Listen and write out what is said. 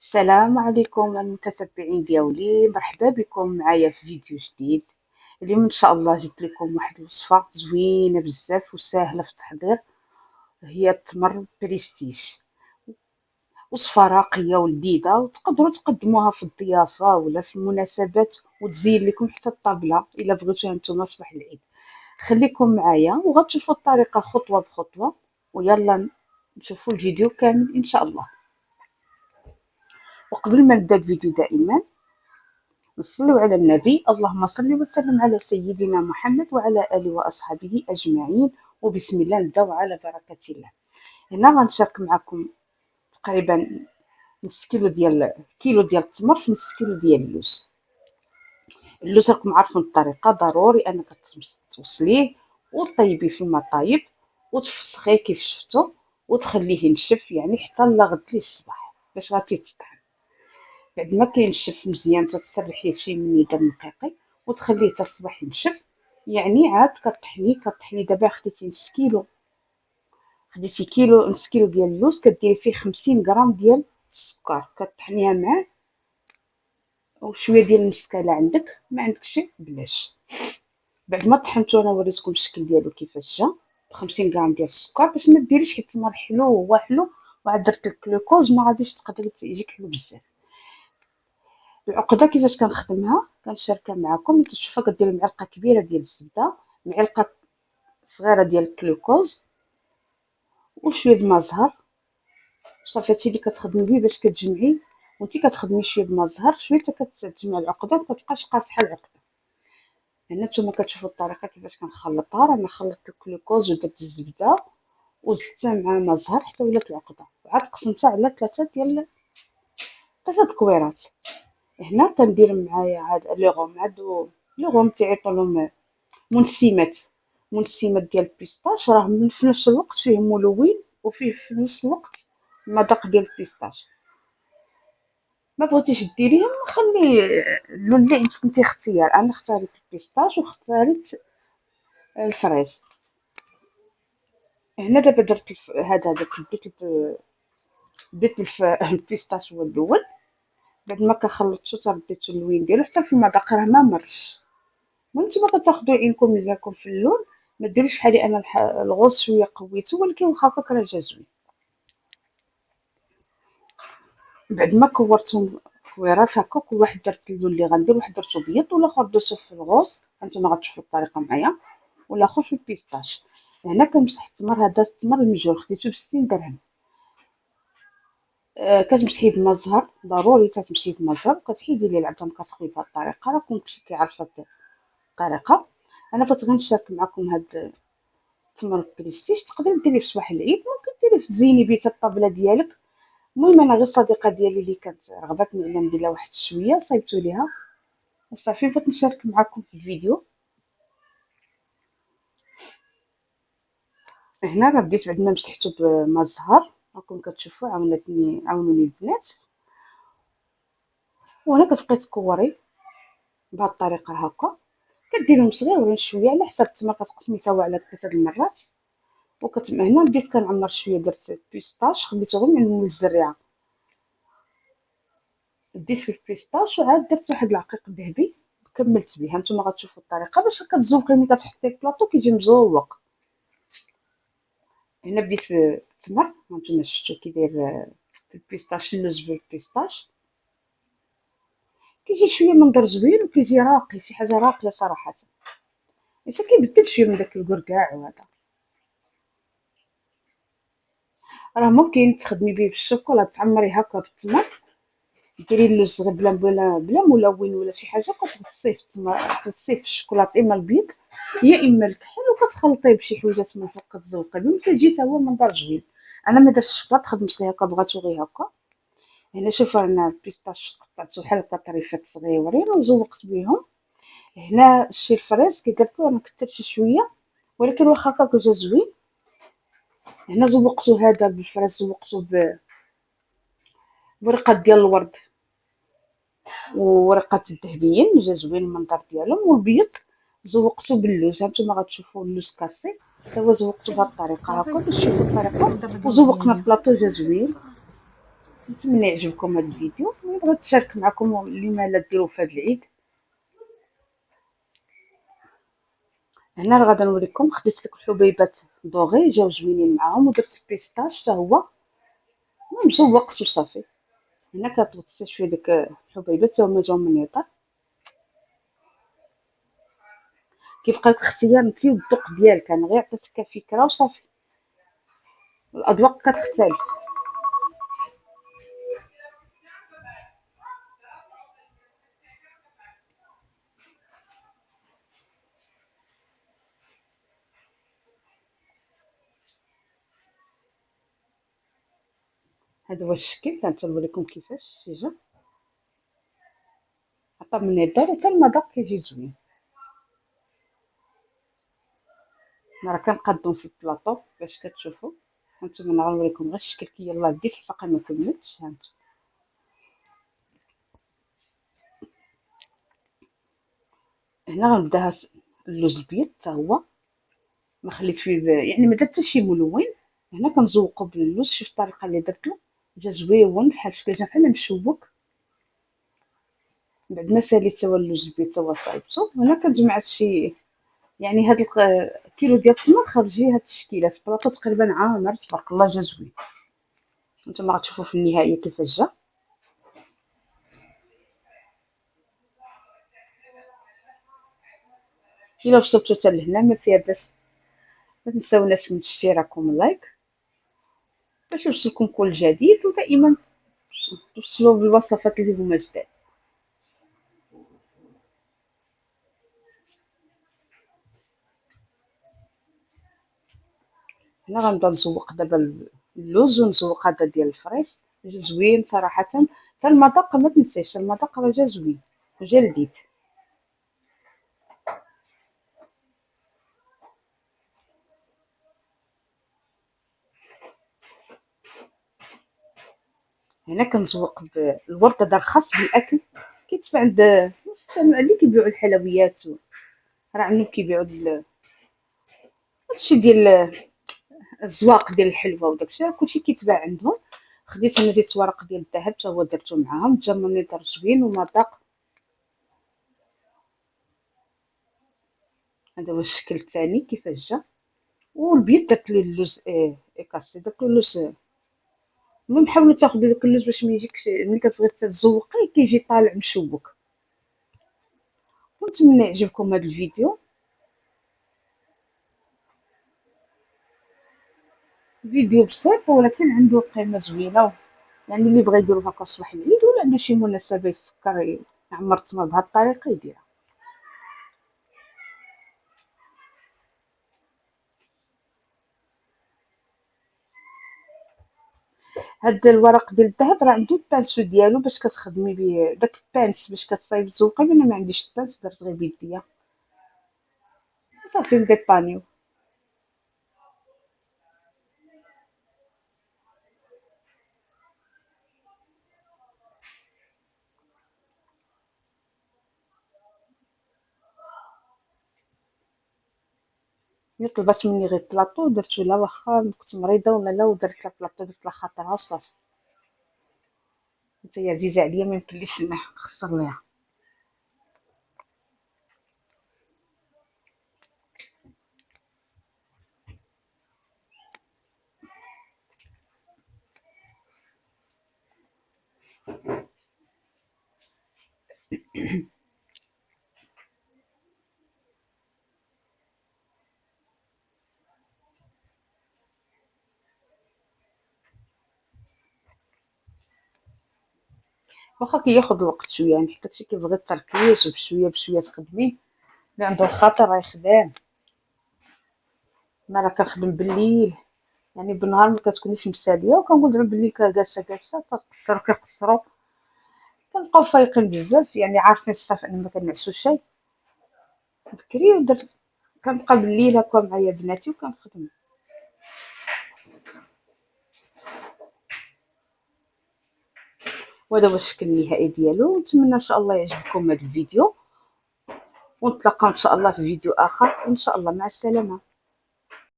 السلام عليكم المتتبعين ديالي، مرحبا بكم معايا في فيديو جديد. اليوم ان شاء الله جبت لكم واحد الوصفه زوينه بزاف وسهله في التحضير. هي التمر بريستيج. وصفه راقيه ولذيذه وتقدروا تقدموها في الضيافه ولا في المناسبات وتزين لكم حتى الطابله الا بغيتوها نتوما صباح العيد. خليكم معايا وغتشوفوا الطريقه خطوه بخطوه، ويلا نشوفوا الفيديو كامل ان شاء الله. وقبل ما نبدا الفيديو دائما صلوا على النبي، اللهم صل وسلم على سيدنا محمد وعلى آله وأصحابه أجمعين. وبسم الله نبداو على بركة الله. هنا غنشارك معكم تقريبا نص كيلو ديال التمر في نص كيلو ديال اللوز. اللوز راكم عارفين الطريقة، ضروري أنك توصليه وطيبيه في الماء طايب وتفسخيه كيف شفتو وتخليه ينشف، يعني حتى لغد ليه الصباح باش غادي تطحن. بعد ما كينشف مزيان تتسرحيه فشي منيدة نقيقي وتخليه حتى الصباح ينشف. يعني عاد كطحني دابا خديتي كيلو نص كيلو ديال اللوز، كديري فيه 50 غرام ديال السكر كطحنيها معاه، وشويه ديال المسكله عندك، ما عندكش بلاش. بعد ما طحنتو انا وريتكم الشكل ديالو كيفاش جا، 50 غرام ديال السكر باش ما ديريش حيت التمر حلو وهو حلو، وعاد درت الكلوكوز ما غاديش تقدري يجيك حلو بزاف. العقده كيفاش كنخدمها كنشاركها معكم. تشوفها كديري معلقه كبيره ديال الزبده، معلقه صغيره ديال الكلوكوز، وشويه د الماء زهر. صافي هادشي اللي كتخدمي بيه باش كتجمعي، وانتي كتخدمي شويه د الماء زهر شويه حتى كتجمع العقده مكتبقاش قاصحه العقده. هنا نتوما كتشوفوا الطريقه كيفاش كنخلطها. رانا خلطت الكلوكوز ودرت الزبده وزدتها مع ماء زهر حتى ولات العقده، وعاد قسمتها على ثلاثه كويرات. هنا كندير معايا عاد لي غوم تيعيطولهم منسمات ديال البيستاش، راه في نفس الوقت فيه ملون وفيه في نفس الوقت مذاق ديال البيستاش. ما بغيتيش ديريهم خلي اللون اللي عندك انت اختيار. انا اختاريت البيستاش واختاريت الفريز. هنا دابا درت هذا ديت البيستاش هو الاول. بعد ما كخلطتو ترديتو اللوين ديالو حتى في المذاق راه ما مرش. وانتما كتاخدو عينكم مزيانكم في اللون، ما ديروش بحالي انا الغوص شويه قويتو، ولكن واخا هكاك راه جا زوين. بعد ما كورتهم كويرات هكا، كل واحد درت اللون اللي غندير، واحد درتو بيض والاخر درتو في الغوص، هانتوما غتشوفوا الطريقه معايا، والاخر في البيستاش. هنا كنمسح التمر، هذا التمر المجهول خديتو ب60 درهم. كتمسحيه بما زهر، ضروري كتمسحيه بما زهر، كتحيدي ليه العظم كتخوي بهاد الطريقه، راكم كلشي كيعرف هاد الطريقه. انا كنت غير نشارك معكم هاد التمر بريستيج. تقدري ديريه في صباح العيد، ممكن ديريه تزيني بيه الطابله ديالك. المهم انا غير الصديقه ديالي اللي كانت رغبتني ان ندير لها واحد شويه صايبتو ليها وصافي بغيت نشارك معكم في الفيديو. هنا راه بديت بعد ما مسحتو بما زهر، راكم كتشوفوا عاونوني البنات. وهنا كتبقاي تكوري بهاد الطريقه هكا، كديريهم صغيورين شويه على حساب التمر، كتقسمي تا هو على 3 المرات. هنا بديت كنعمر شويه، درت بيستاش خليته غير من مول الزريعه، ديت في البيستاش وعاد درت واحد العقيق ذهبي كملت به. هانتوما غتشوفوا الطريقه باش كتزوقي ملي كتحطيه في البلاطو كيجي مزوق. هنا بديت في التمر، هانتوما شفتوا كي داير البيستاش، اللوز بالبيستاش كيجي شويه منظر زوين وكيجي راقي، شي حاجه راقيه صراحه، بس كيبدل شويه من داك الكركاع. وهذا راه ممكن تخدمي به في الشوكولا، تعمري هكا بالتمر، ديري اللوز غير بلا ملون ولا شي حاجه، كتغطسيه في التمر، تغطسيه في الشوكولاط اما البيض يا اما الكحل، وكتخلطيه بشي حويجات من فوق كتزوقي به وتجي حتى هو منظر زوين. انا ما درتش الشوكولاط، خدمت ليه هكا، بغاتو غير هكا. هنا شوفوا انا البيستاش قطعتو بحال هكا طريفات صغيورين وزوقت بهم. هنا الشي الفريز كي درتو انا كثرت شويه، ولكن واخا هكاك جا زوين. هنا زوقتو هذا بالفريز، زوقتو بورقات ديال الورد وورقات الذهبيين، جا زوين المنظر ديالهم. والبيض زوقتو باللوز، هانتوما غتشوفوا اللوز كاسي حتى هو زوقتو بهاد الطريقه هكا باش تشوفوا الطريقه. وزوقنا البلاطو جا زوين. نتمنى يعجبكم هذا الفيديو، بغيت نشارك معكم لما لا ديروا في هذا العيد. هنا راه غادا نوريكم، خديت لك الحبيبات دوغي جاو زوينين معاهم، ودرت بيستاش حتى هو مزوق وصافي. هنا كتغطسي شويه ديك الحبيبات تا هما جاو من ايطاليا. كيبقى لك اختيار انت والذوق ديالك، انا غير عطيتك كفكره وصافي، الاذواق كتختلف. هذا هو الشكل، تنوريكم كيفاش يجي حتى من الدار حتى المذاق كيجي زوين. انا راه كنقادو في البلاطو باش كتشوفوا. هانتوما غنوريكم غير الشكل كي يلاه بديت الفاقه ما كملتش. هانتوما هنا غنبدا اللوز البيض حتى هو ما خليت فيه يعني ما درت حتى شي ملون. هنا كنزوقو باللوز، شوف الطريقه اللي درتو جا زويون بحال الشكل، جا بحال مشوك. بعد ما ساليت هو اللوز البيض تا هو صايبتو. هنا كنجمع هادشي، يعني هاد كيلو ديال التمر خرجي هاد التشكيلات بلاطو تقريبا عامر تبارك الله جا زوين. نتوما غتشوفوا في النهايه كيفاش جا. الا وصلتوا حتى لهنا ما فيها باس، ما تنساوناش من الاشتراك واللايك باش يوصلكم كل جديد، ودائما توصلوا بالوصفات اللي هما جداد. هنا غنبدا نزوق دابا اللوز، ونزوق هذا ديال الفريز جا زوين صراحه. حتى المذاق ما تنساش، المذاق راه جا زوين وجا لذيذ. هنا كنزوق بالورد، هذا خاص بالاكل، كيتباع عند اللي كيبيعوا الحلويات راه عندهم كيبيعوا هادشي ديال الزواق ديال الحلوى وداكشي، راه كلشي كيتباع عندهم. خديت انا زيت ورق ديال الذهب حتى هو درتو معاهم، جا منظر زوين ومذاق. هذا هو الشكل الثاني كيفاش جا. والبيض درت ليه اللوز كاسي، درت له اللوز. المهم حاولوا تاخذوا داك اللوز باش ما يجيكش ملي كتبغي تزوقيه كيجي طالع مشوك. ونتمنى يعجبكم هذا الفيديو، فيديو بسيط ولكن عنده قيمة زوينة. يعني اللي بغى يديرو هكا صباح العيد ولا عنده شي مناسبة يفكر يعمر التمر بهاد الطريقة يديرها. هاد الورق ديال الذهب راه عنده البانسو ديالو باش كتخدمي بيه، داك البانس باش كتصايب تزوقي. انا ما عنديش البانس، درت غير بيديا صافي نديبانيو. هي طلبات مني غير بلاطو درتو لها، واخا كنت مريضة ولا لا، ودرت لها بلاطو درت لها خاطرها وصافي. نتا هي عزيزة عليا ما يمكنليش نخسر ليها. واخا كياخد وقت شوية، يعني حتى داكشي كيبغي التركيز وبشوية بشوية تخدمي. اللي عنده الخاطر راه يخدم. انا راه كنخدم بالليل، يعني بالنهار ما كتكونيش مساليه، وكنقول زعما بالليل جالسه كتقصر كيقصروا، كنبقاو فايقين بزاف، يعني عارفين الصف ان ما كنعسوش شي بكري. ودرت كنبقى بالليل هكا معايا بناتي وكنخدم. وهذا هو الشكل النهائي ديالو. نتمنى ان شاء الله يعجبكم هذا الفيديو، ونتلاقاو ان شاء الله في فيديو اخر ان شاء الله. مع السلامه.